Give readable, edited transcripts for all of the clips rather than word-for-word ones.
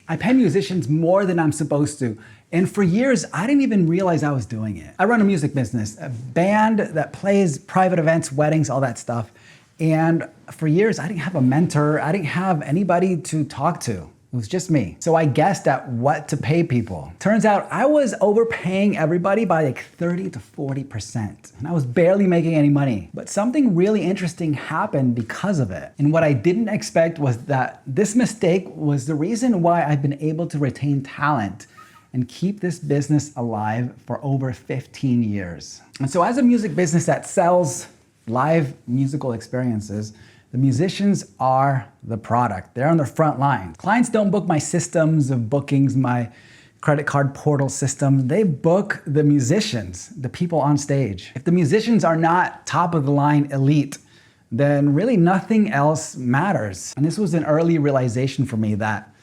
I pay musicians more than I'm supposed to. And for years, I didn't even realize I was doing it. I run a music business, a band that plays private events, weddings, all that stuff. And for years, I didn't have a mentor. I didn't have anybody to talk to. It was just me. So I guessed at what to pay people. Turns out I was overpaying everybody by like 30 to 40%. And I was barely making any money. But something really interesting happened because of it. And what I didn't expect was that this mistake was the reason why I've been able to retain talent and keep this business alive for over 15 years. And so as a music business that sells live musical experiences, the musicians are the product. They're on the front line. Clients don't book my systems of bookings, my credit card portal system. They book the musicians, the people on stage. If the musicians are not top of the line elite, then really nothing else matters. And this was an early realization for me that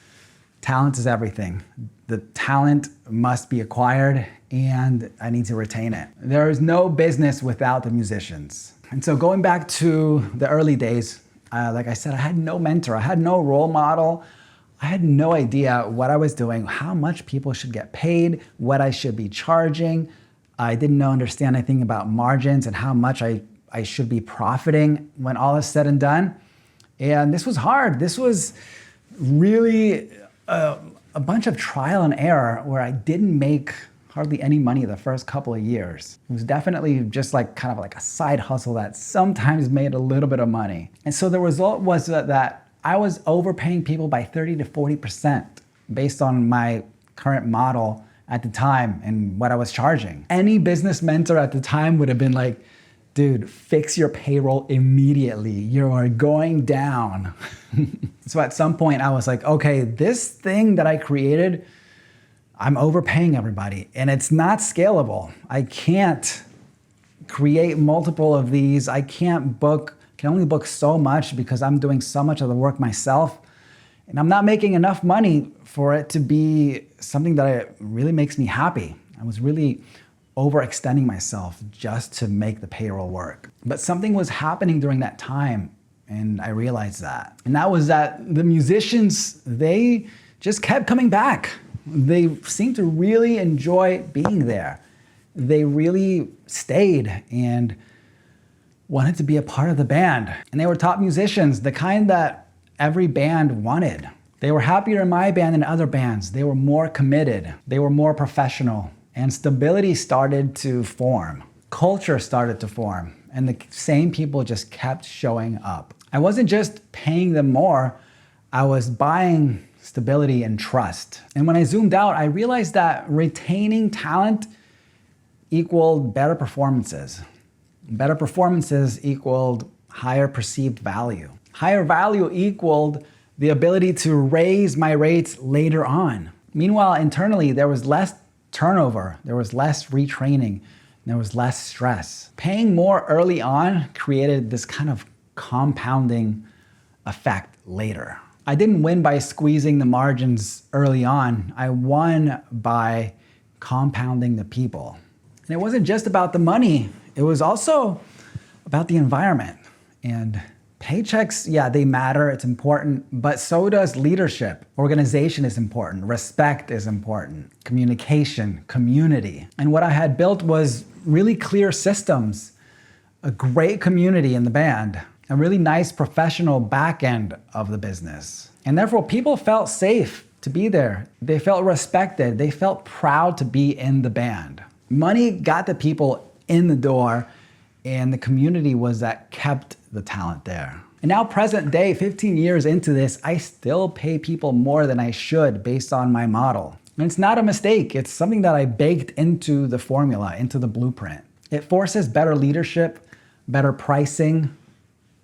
talent is everything. The talent must be acquired and I need to retain it. There is no business without the musicians. And so going back to the early days, like I said, I had no mentor, I had no role model. I had no idea what I was doing, how much people should get paid, what I should be charging. I didn't understand anything about margins and how much I should be profiting when all is said and done. And this was hard. This was really a bunch of trial and error where I didn't make hardly any money the first couple of years. It was definitely just like kind of like a side hustle that sometimes made a little bit of money. And so the result was that I was overpaying people by 30 to 40% based on my current model at the time and what I was charging. Any business mentor at the time would have been like, dude, fix your payroll immediately. You are going down. So at some point I was like, okay, this thing that I created, I'm overpaying everybody and it's not scalable. I can't create multiple of these. I can only book so much because I'm doing so much of the work myself and I'm not making enough money for it to be something that really makes me happy. I was really overextending myself just to make the payroll work. But something was happening during that time and I realized that. And that was that the musicians, they just kept coming back. They seemed to really enjoy being there. They really stayed and wanted to be a part of the band. And they were top musicians, the kind that every band wanted. They were happier in my band than other bands. They were more committed. They were more professional. And stability started to form. Culture started to form. And the same people just kept showing up. I wasn't just paying them more, I was buying stability and trust. And when I zoomed out, I realized that retaining talent equaled better performances. Better performances equaled higher perceived value. Higher value equaled the ability to raise my rates later on. Meanwhile, internally, there was less turnover, there was less retraining, there was less stress. Paying more early on created this kind of compounding effect later. I didn't win by squeezing the margins early on. I won by compounding the people. And it wasn't just about the money. It was also about the environment. And paychecks, yeah, they matter, it's important, but so does leadership. Organization is important, respect is important, communication, community. And what I had built was really clear systems, a great community in the band, a really nice professional back end of the business. And therefore people felt safe to be there. They felt respected. They felt proud to be in the band. Money got the people in the door and the community was that kept the talent there. And now present day, 15 years into this, I still pay people more than I should based on my model. And it's not a mistake. It's something that I baked into the formula, into the blueprint. It forces better leadership, better pricing,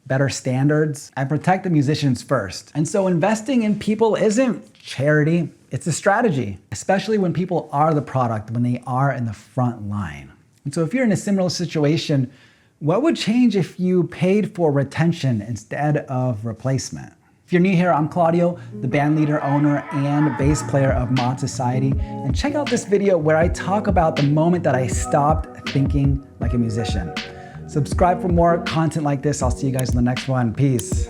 better standards. I protect the musicians first. And so investing in people isn't charity, it's a strategy, especially when people are the product, when they are in the front line. And so if you're in a similar situation, what would change if you paid for retention instead of replacement? If you're new here, I'm Claudio, the band leader, owner, and bass player of Mod Society. And check out this video where I talk about the moment that I stopped thinking like a musician. Subscribe for more content like this. I'll see you guys in the next one. Peace.